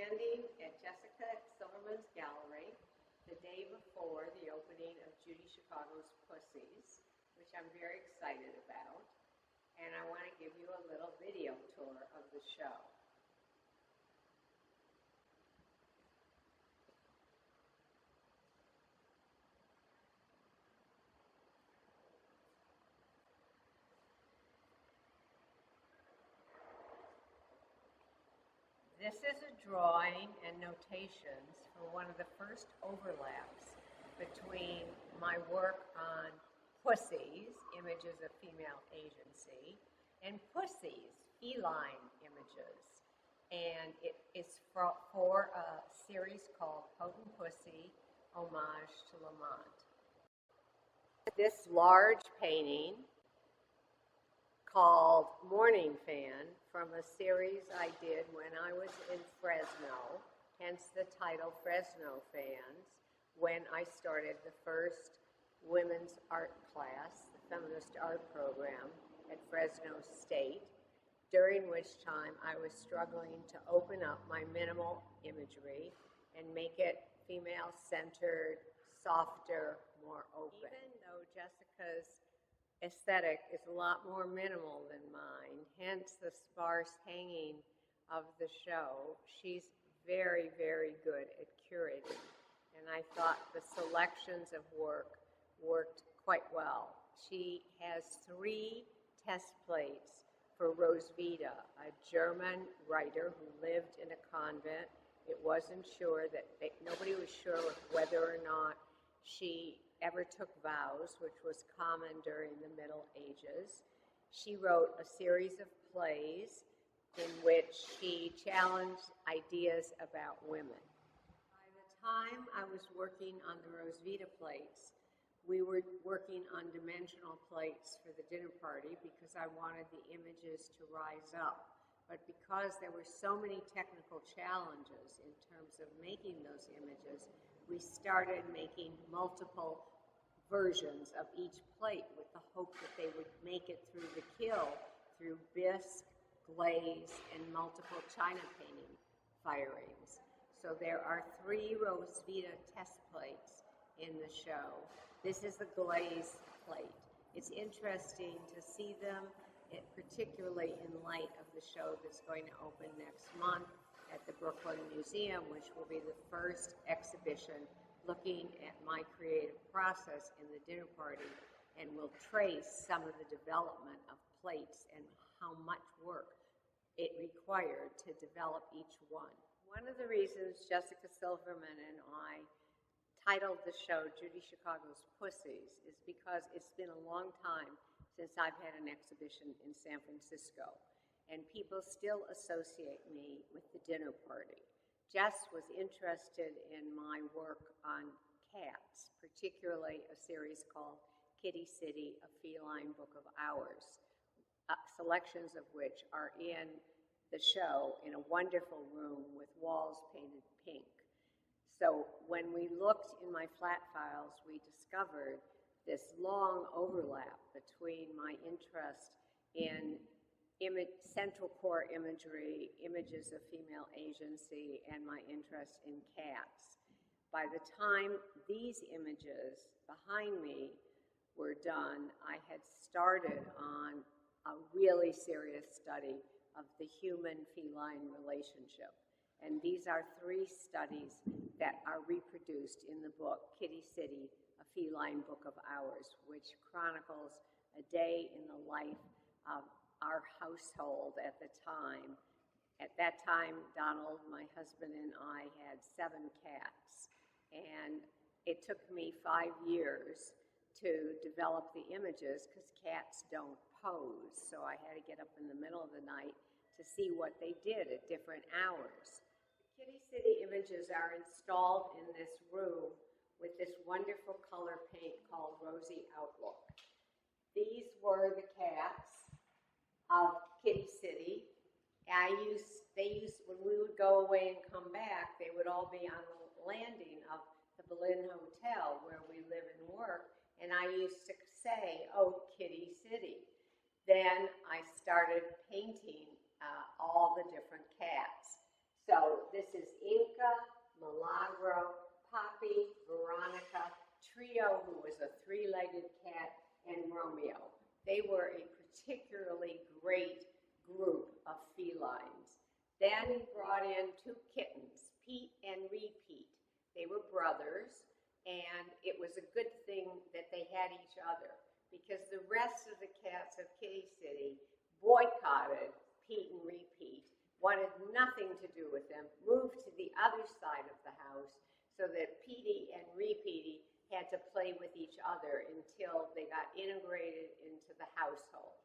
standing at Jessica Silverman's Gallery the day before the opening of Judy Chicago's Pussies, which I'm very excited about, and I want to give you a little video tour of the show. This is a drawing and notations for one of the first overlaps between my work on Pussies, Images of Female Agency, and Pussies, Feline Images. And it is for a series called Potent Pussy, Homage to Lamont. This large painting called Morning Fan from a series I did when I was in Fresno, hence the title Fresno Fans, when I started the first women's art class, the feminist art program at Fresno State, during which time I was struggling to open up my minimal imagery and make it female-centered, softer, more open. Even though Jessica's aesthetic is a lot more minimal than mine, hence the sparse hanging of the show. She's very, very good at curating, and I thought the selections of work worked quite well. She has 3 test plates for Roswitha, a German writer who lived in a convent. It wasn't sure that nobody was sure whether or not she ever took vows, which was common during the Middle Ages. She wrote a series of plays in which she challenged ideas about women. By the time I was working on the Roswitha plates, we were working on dimensional plates for the dinner party because I wanted the images to rise up. But because there were so many technical challenges in terms of making those images, we started making multiple versions of each plate with the hope that they would make it through the kiln, through bisque, glaze, and multiple china painting firings. So there are 3 Roswitha test plates in the show. This is the glaze plate. It's interesting to see them, particularly in light of the show that's going to open next month at the Brooklyn Museum, which will be the first exhibition looking at my creative process in the dinner party, and will trace some of the development of plates and how much work it required to develop each one. One of the reasons Jessica Silverman and I titled the show Judy Chicago's Pussies is because it's been a long time since I've had an exhibition in San Francisco, and people still associate me with the dinner party. Jess was interested in my work on cats, particularly a series called Kitty City, A Feline Book of Hours, selections of which are in the show in a wonderful room with walls painted pink. So when we looked in my flat files, we discovered this long overlap between my interest in central core imagery, images of female agency, and my interest in cats. By the time these images behind me were done, I had started on a really serious study of the human-feline relationship. And these are 3 studies that are reproduced in the book Kitty City, A Feline Book of Hours, which chronicles a day in the life of our household at the time. At that time, Donald, my husband, and I had 7 cats. And it took me 5 years to develop the images because cats don't pose. So I had to get up in the middle of the night to see what they did at different hours. The Kitty City images are installed in this room with this wonderful color paint called Rosy Outlook. These were the cats of Kitty City. When we would go away and come back, they would all be on the landing of the Berlin Hotel where we live and work, and I used to say, "Oh, Kitty City." Then I started painting all the different cats. So this is Poppy, Veronica, Trio, who was a three-legged cat, and Romeo. They were a particularly great group of felines. Then he brought in two kittens, Pete and Repeat. They were brothers, and it was a good thing that they had each other because the rest of the cats of Kitty City boycotted Pete and Repeat, wanted nothing to do with them, moved to the other side of the house so that Petey and Repeaty had to play with each other until they got integrated into the household.